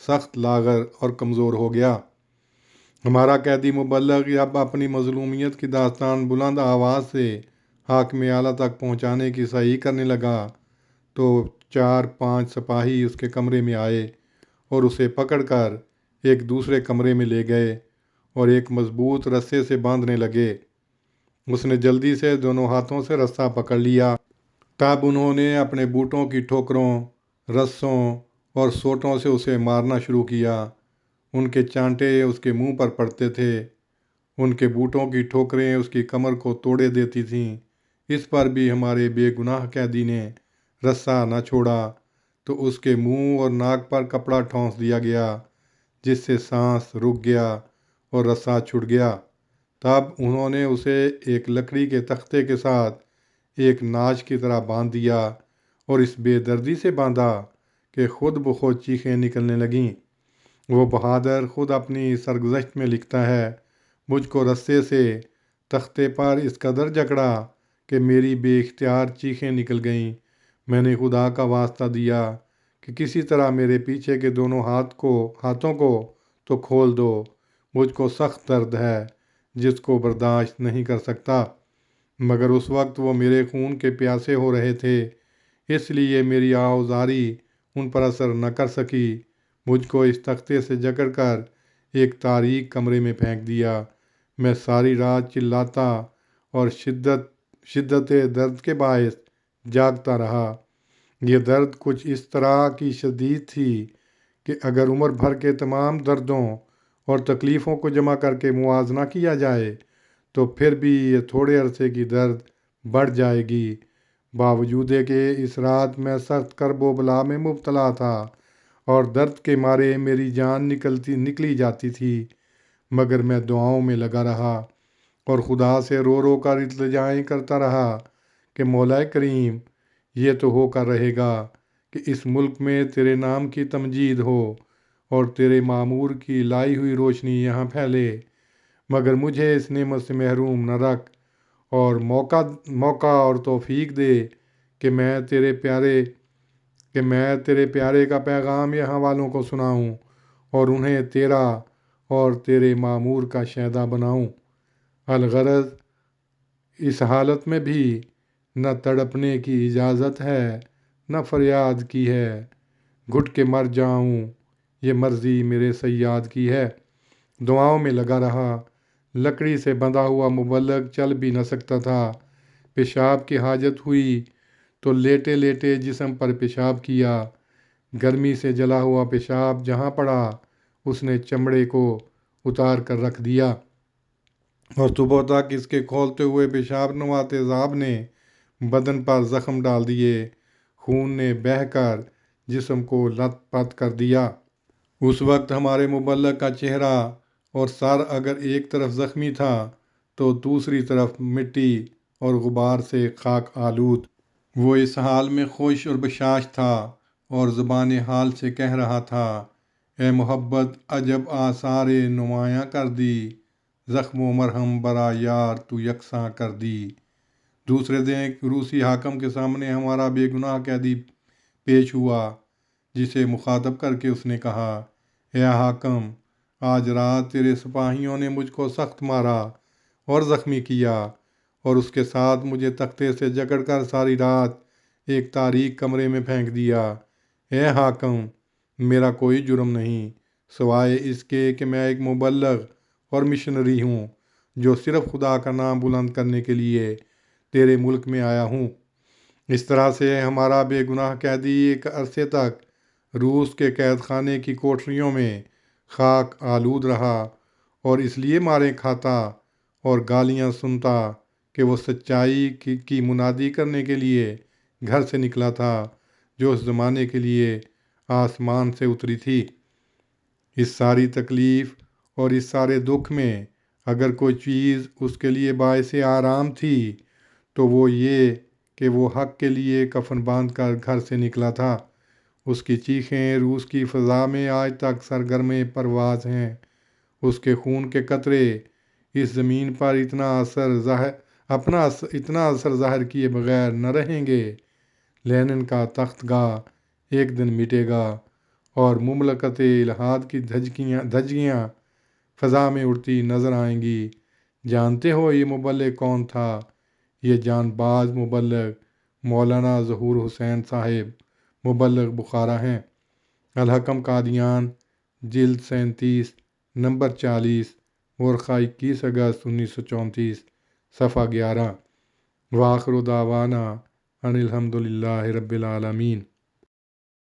سخت لاغر اور کمزور ہو گیا۔ ہمارا قیدی مبلغ اب اپنی مظلومیت کی داستان بلند آواز سے حاکم اعلیٰ تک پہنچانے کی صحیح کرنے لگا تو 4-5 سپاہی اس کے کمرے میں آئے اور اسے پکڑ کر ایک دوسرے کمرے میں لے گئے اور ایک مضبوط رسے سے باندھنے لگے۔ اس نے جلدی سے دونوں ہاتھوں سے رسہ پکڑ لیا۔ تب انہوں نے اپنے بوٹوں کی ٹھوکروں، رسوں اور سوٹوں سے اسے مارنا شروع کیا۔ ان کے چانٹے اس کے منہ پر پڑتے تھے، ان کے بوٹوں کی ٹھوکریں اس کی کمر کو توڑے دیتی تھیں۔ اس پر بھی ہمارے بے گناہ قیدی نے رسہ نہ چھوڑا تو اس کے منہ اور ناک پر کپڑا ٹھونس دیا گیا، جس سے سانس رک گیا اور رسہ چھوٹ گیا۔ تب انہوں نے اسے ایک لکڑی کے تختے کے ساتھ ایک ناچ کی طرح باندھ دیا اور اس بے دردی سے باندھا کہ خود بخود چیخیں نکلنے لگیں۔ وہ بہادر خود اپنی سرگزشت میں لکھتا ہے، مجھ کو رسے سے تختے پر اس قدر جکڑا کہ میری بے اختیار چیخیں نکل گئیں۔ میں نے خدا کا واسطہ دیا کہ کسی طرح میرے پیچھے کے دونوں ہاتھوں کو تو کھول دو، مجھ کو سخت درد ہے جس کو برداشت نہیں کر سکتا۔ مگر اس وقت وہ میرے خون کے پیاسے ہو رہے تھے، اس لیے میری آہوزاری ان پر اثر نہ کر سکی۔ مجھ کو اس تختے سے جکڑ کر ایک تاریک کمرے میں پھینک دیا۔ میں ساری رات چلاتا اور شدت درد کے باعث جاگتا رہا۔ یہ درد کچھ اس طرح کی شدید تھی کہ اگر عمر بھر کے تمام دردوں اور تکلیفوں کو جمع کر کے موازنہ کیا جائے تو پھر بھی یہ تھوڑے عرصے کی درد بڑھ جائے گی۔ باوجود کہ اس رات میں سخت کرب و بلا میں مبتلا تھا اور درد کے مارے میری جان نکلی جاتی تھی، مگر میں دعاؤں میں لگا رہا اور خدا سے رو رو کر التجائیں کرتا رہا کہ مولا کریم، یہ تو ہو کر رہے گا کہ اس ملک میں تیرے نام کی تمجید ہو اور تیرے معمور کی لائی ہوئی روشنی یہاں پھیلے، مگر مجھے اس نعمت سے محروم نہ رکھ اور موقع اور توفیق دے کہ میں تیرے پیارے کا پیغام یہاں والوں کو سناؤں اور انہیں تیرا اور تیرے معمور کا شہدا بناؤں۔ الغرض اس حالت میں بھی نہ تڑپنے کی اجازت ہے نہ فریاد کی ہے، گھٹ کے مر جاؤں یہ مرضی میرے صیاد کی ہے۔ دعاؤں میں لگا رہا۔ لکڑی سے بندھا ہوا مبلغ چل بھی نہ سکتا تھا۔ پیشاب کی حاجت ہوئی تو لیٹے لیٹے جسم پر پیشاب کیا۔ گرمی سے جلا ہوا پیشاب جہاں پڑا اس نے چمڑے کو اتار کر رکھ دیا اور صبح تک اس کے کھولتے ہوئے پیشاب نما تیزاب نے بدن پر زخم ڈال دیے۔ خون نے بہہ کر جسم کو لت پت کر دیا۔ اس وقت ہمارے مبلغ کا چہرہ اور سر اگر ایک طرف زخمی تھا تو دوسری طرف مٹی اور غبار سے خاک آلود۔ وہ اس حال میں خوش اور بشاش تھا اور زبان حال سے کہہ رہا تھا، اے محبت عجب آثار نمایاں کر دی، زخم و مرہم برا یار تو یکساں کر دی۔ دوسرے دن ایک روسی حاکم کے سامنے ہمارا بے گناہ قیدی پیش ہوا، جسے مخاطب کر کے اس نے کہا، اے حاکم، آج رات تیرے سپاہیوں نے مجھ کو سخت مارا اور زخمی کیا اور اس کے ساتھ مجھے تختے سے جکڑ کر ساری رات ایک تاریک کمرے میں پھینک دیا۔ اے حاکم، میرا کوئی جرم نہیں سوائے اس کے کہ میں ایک مبلغ اور مشنری ہوں جو صرف خدا کا نام بلند کرنے کے لیے تیرے ملک میں آیا ہوں۔ اس طرح سے ہمارا بے گناہ قیدی ایک عرصے تک روس کے قید خانے کی کوٹریوں میں خاک آلود رہا اور اس لیے ماریں کھاتا اور گالیاں سنتا کہ وہ سچائی کی منادی کرنے کے لیے گھر سے نکلا تھا جو اس زمانے کے لیے آسمان سے اتری تھی۔ اس ساری تکلیف اور اس سارے دکھ میں اگر کوئی چیز اس کے لیے باعث آرام تھی تو وہ یہ کہ وہ حق کے لیے کفن باندھ کر گھر سے نکلا تھا۔ اس کی چیخیں روس کی فضا میں آج تک سرگرم پرواز ہیں۔ اس کے خون کے قطرے اس زمین پر اتنا اثر ظاہر کیے بغیر نہ رہیں گے۔ لینن کا تخت گاہ ایک دن مٹے گا اور مملکت الہاد کی دھجیاں فضا میں اڑتی نظر آئیں گی۔ جانتے ہو یہ مبلغ کون تھا؟ یہ جان باز مبلغ مولانا ظہور حسین صاحب مبلغ بخارا ہیں۔ الحکم قادیان، جلد 37، نمبر 40، ورقہ 21 اگست 1934، صفحہ 11۔ وآخر دعوانا ان الحمد للہ رب العالمین۔